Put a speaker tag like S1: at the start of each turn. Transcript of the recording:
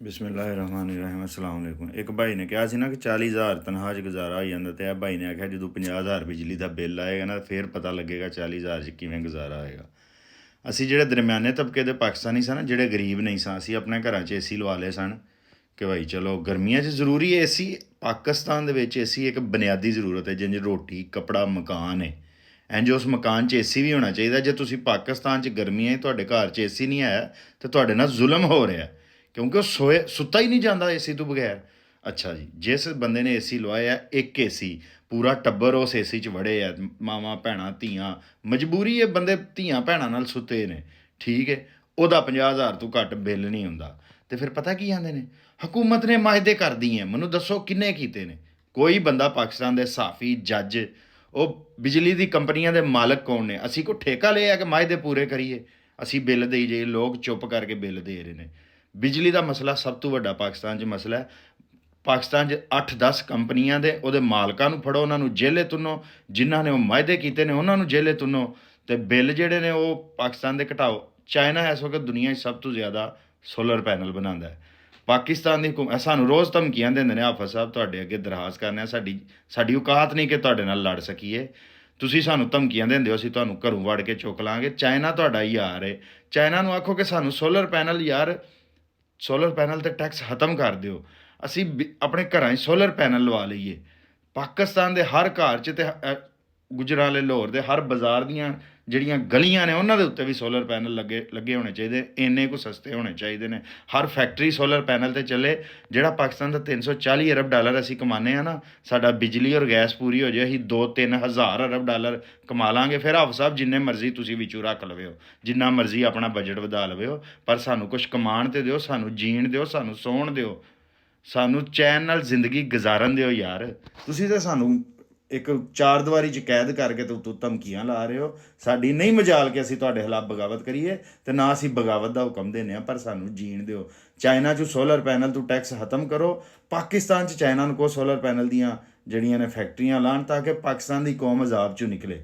S1: ਬਿਸਮਿਲ੍ਲਾਹਿਰਰਹਿਮਾਨਿਰਰਹੀਮ अस्सलाम वालेकुम। ਇੱਕ ਭਾਈ ਨੇ ਕਿਹਾ ਸੀ ਨਾ ਕਿ 40,000 ਤਨਖਾਹ 'ਚ ਗੁਜ਼ਾਰਾ ਹੋ ਜਾਂਦਾ, ਅਤੇ ਇਹ ਭਾਈ ਨੇ ਆਖਿਆ ਜਦੋਂ 50,000 ਬਿਜਲੀ ਦਾ ਬਿੱਲ ਆਏਗਾ ਨਾ ਫਿਰ ਪਤਾ ਲੱਗੇਗਾ 40,000 'ਚ ਕਿਵੇਂ ਗੁਜ਼ਾਰਾ ਆਏਗਾ। ਅਸੀਂ ਜਿਹੜੇ ਦਰਮਿਆਨੇ ਤਬਕੇ ਦੇ ਪਾਕਿਸਤਾਨੀ ਸਨ, ਜਿਹੜੇ ਗਰੀਬ ਨਹੀਂ ਸਾਂ, ਅਸੀਂ ਆਪਣੇ ਘਰਾਂ 'ਚ ਏਸੀ ਲਵਾ ਲਏ ਸਨ ਕਿ ਭਾਈ ਚਲੋ ਗਰਮੀਆਂ 'ਚ ਜ਼ਰੂਰੀ ਏਸੀ। ਪਾਕਿਸਤਾਨ ਦੇ ਵਿੱਚ ਏਸੀ ਇੱਕ ਬੁਨਿਆਦੀ ਜ਼ਰੂਰਤ ਹੈ, ਜਿੰਝ ਰੋਟੀ ਕੱਪੜਾ ਮਕਾਨ ਹੈ, ਇੰਝ ਉਸ ਮਕਾਨ 'ਚ ਏਸੀ ਵੀ ਹੋਣਾ ਚਾਹੀਦਾ। ਜੇ ਤੁਸੀਂ ਪਾਕਿਸਤਾਨ 'ਚ ਗਰਮੀਆਂ 'ਚ ਤੁਹਾਡੇ ਘਰ 'ਚ ਏਸੀ ਨਹੀਂ ਆਇਆ ਤਾਂ ਤੁਹਾਡੇ ਨਾਲ ਜ਼ੁਲਮ ਹੋ ਰਿਹਾ, ਕਿਉਂਕਿ ਉਹ ਸੁੱਤਾ ਹੀ ਨਹੀਂ ਜਾਂਦਾ ਏਸੀ ਤੋਂ ਬਗੈਰ। ਅੱਛਾ ਜੀ, ਜਿਸ ਬੰਦੇ ਨੇ ਏਸੀ ਲਵਾਇਆ, ਇੱਕ ਏਸੀ, ਪੂਰਾ ਟੱਬਰ ਉਸ ਏਸੀ 'ਚ ਵੜੇ ਆ, ਮਾਵਾਂ ਭੈਣਾਂ ਧੀਆਂ, ਮਜਬੂਰੀ ਹੈ, ਬੰਦੇ ਧੀਆਂ ਭੈਣਾਂ ਨਾਲ ਸੁੱਤੇ ਨੇ, ਠੀਕ ਹੈ, ਉਹਦਾ 50,000 ਤੋਂ ਘੱਟ ਬਿੱਲ ਨਹੀਂ ਹੁੰਦਾ। ਅਤੇ ਫਿਰ ਪਤਾ ਕੀ ਆਉਂਦੇ ਨੇ, ਹਕੂਮਤ ਨੇ ਮਾਹਿਦੇ ਕਰਦੀ ਹੈ। ਮੈਨੂੰ ਦੱਸੋ ਕਿੰਨੇ ਕੀਤੇ ਨੇ? ਕੋਈ ਬੰਦਾ ਪਾਕਿਸਤਾਨ ਦੇ ਸਾਫੀ ਜੱਜ, ਉਹ ਬਿਜਲੀ ਦੀ ਕੰਪਨੀਆਂ ਦੇ ਮਾਲਕ ਕੌਣ ਨੇ? ਅਸੀਂ ਕੋਈ ਠੇਕਾ ਲਿਆ ਕਿ ਮਾਹਿਦੇ ਪੂਰੇ ਕਰੀਏ, ਅਸੀਂ ਬਿੱਲ ਦੇਈ ਜਾਈਏ? ਲੋਕ ਚੁੱਪ ਕਰਕੇ ਬਿੱਲ ਦੇ ਰਹੇ ਨੇ। ਬਿਜਲੀ ਦਾ ਮਸਲਾ ਸਭ ਤੋਂ ਵੱਡਾ ਪਾਕਿਸਤਾਨ 'ਚ ਮਸਲਾ ਹੈ। ਪਾਕਿਸਤਾਨ 'ਚ 8-10 ਕੰਪਨੀਆਂ ਦੇ ਉਹਦੇ ਮਾਲਕਾਂ ਨੂੰ ਫੜੋ, ਉਹਨਾਂ ਨੂੰ ਜੇਲੇ ਤੁੰਨੋ, ਜਿਨ੍ਹਾਂ ਨੇ ਉਹ ਮਾਹਿਦੇ ਕੀਤੇ ਨੇ ਉਹਨਾਂ ਨੂੰ ਜੇਲੇ ਤੁੰਨੋ, ਅਤੇ ਬਿੱਲ ਜਿਹੜੇ ਨੇ ਉਹ ਪਾਕਿਸਤਾਨ ਦੇ ਘਟਾਓ। ਚਾਈਨਾ ਇਸ ਵਕਤ ਦੁਨੀਆ 'ਚ ਸਭ ਤੋਂ ਜ਼ਿਆਦਾ ਸੋਲਰ ਪੈਨਲ ਬਣਾਉਂਦਾ ਹੈ। ਪਾਕਿਸਤਾਨ ਦੀ ਹੁਕੂਮਤ ਸਾਨੂੰ ਰੋਜ਼ ਧਮਕੀਆਂ ਦਿੰਦੇ ਨੇ, ਹਾਫਿਜ਼ ਸਾਹਿਬ ਤੁਹਾਡੇ ਅੱਗੇ ਦਰਖਾਸਤ ਕਰਨੇ ਆ, ਸਾਡੀ ਔਕਾਤ ਨਹੀਂ ਕਿ ਤੁਹਾਡੇ ਨਾਲ ਲੜ ਸਕੀਏ, ਤੁਸੀਂ ਸਾਨੂੰ ਧਮਕੀਆਂ ਦਿੰਦੇ ਹੋ, ਅਸੀਂ ਤੁਹਾਨੂੰ ਘਰੋਂ ਵੜ ਕੇ ਚੁੱਕ ਲਾਂਗੇ। ਚਾਈਨਾ ਤੁਹਾਡਾ ਯਾਰ ਹੈ, ਚਾਈਨਾ ਨੂੰ ਆਖੋ ਕਿ ਸਾਨੂੰ ਸੋਲਰ ਪੈਨਲ, ਯਾਰ ਸੋਲਰ ਪੈਨਲ 'ਤੇ ਟੈਕਸ ਖਤਮ ਕਰ ਦਿਓ, ਅਸੀਂ ਆਪਣੇ ਘਰਾਂ 'ਚ ਸੋਲਰ ਪੈਨਲ ਲਵਾ ਲਈਏ। ਪਾਕਿਸਤਾਨ ਦੇ ਹਰ ਘਰ 'ਚ ਅਤੇ ਗੁਜਰਾਂਵਾਲੇ ਲਾਹੌਰ ਦੇ ਹਰ ਬਾਜ਼ਾਰ ਦੀਆਂ ਜਿਹੜੀਆਂ ਗਲੀਆਂ ਨੇ ਉਹਨਾਂ ਦੇ ਉੱਤੇ ਵੀ ਸੋਲਰ ਪੈਨਲ ਲੱਗੇ ਹੋਣੇ ਚਾਹੀਦੇ, ਇੰਨੇ ਕੁ ਸਸਤੇ ਹੋਣੇ ਚਾਹੀਦੇ ਨੇ। ਹਰ ਫੈਕਟਰੀ ਸੋਲਰ ਪੈਨਲ 'ਤੇ ਚੱਲੇ। ਜਿਹੜਾ ਪਾਕਿਸਤਾਨ ਦਾ 340 ਅਰਬ ਡਾਲਰ ਅਸੀਂ ਕਮਾਉਂਦੇ ਹਾਂ ਨਾ, ਸਾਡਾ ਬਿਜਲੀ ਔਰ ਗੈਸ ਪੂਰੀ ਹੋ ਜਾਏ, ਅਸੀਂ 2-3 ਹਜ਼ਾਰ ਅਰਬ ਡਾਲਰ ਕਮਾ ਲਾਂਗੇ। ਫਿਰ ਹਾਫਿਜ਼ ਸਾਹਿਬ ਜਿੰਨੇ ਮਰਜ਼ੀ ਤੁਸੀਂ ਵਿੱਚੋਂ ਰੱਖ ਲਵੇ, ਜਿੰਨਾ ਮਰਜ਼ੀ ਆਪਣਾ ਬਜਟ ਵਧਾ ਲਵੇ, ਪਰ ਸਾਨੂੰ ਕੁਛ ਕਮਾਉਣ 'ਤੇ ਦਿਓ, ਸਾਨੂੰ ਜੀਣ ਦਿਓ, ਸਾਨੂੰ ਸੌਣ ਦਿਓ, ਸਾਨੂੰ ਚੈਨ ਨਾਲ ਜ਼ਿੰਦਗੀ ਗੁਜ਼ਾਰਨ ਦਿਓ। ਯਾਰ ਤੁਸੀਂ ਤਾਂ ਸਾਨੂੰ ਇੱਕ ਚਾਰ ਦੀਵਾਰੀ 'ਚ ਕੈਦ ਕਰਕੇ ਤੇ ਉੱਤੋਂ ਧਮਕੀਆਂ ਲਾ ਰਹੇ ਹੋ। ਸਾਡੀ ਨਹੀਂ ਮਜਾਲ ਕਿ ਅਸੀਂ ਤੁਹਾਡੇ ਖਿਲਾਫ ਬਗਾਵਤ ਕਰੀਏ, ਅਤੇ ਨਾ ਅਸੀਂ ਬਗਾਵਤ ਦਾ ਹੁਕਮ ਦਿੰਦੇ ਹਾਂ, ਪਰ ਸਾਨੂੰ ਜੀਣ ਦਿਓ। ਚਾਈਨਾ 'ਚ ਸੋਲਰ ਪੈਨਲ ਤੋਂ ਟੈਕਸ ਖਤਮ ਕਰੋ। ਪਾਕਿਸਤਾਨ 'ਚ ਚਾਈਨਾ ਨੂੰ ਕਹੋ ਸੋਲਰ ਪੈਨਲ ਦੀਆਂ ਜਿਹੜੀਆਂ ਨੇ ਫੈਕਟਰੀਆਂ ਲਾਉਣ, ਤਾਂ ਕਿ ਪਾਕਿਸਤਾਨ ਦੀ ਕੌਮ ਅਜ਼ਾਬ 'ਚੋਂ ਨਿਕਲੇ।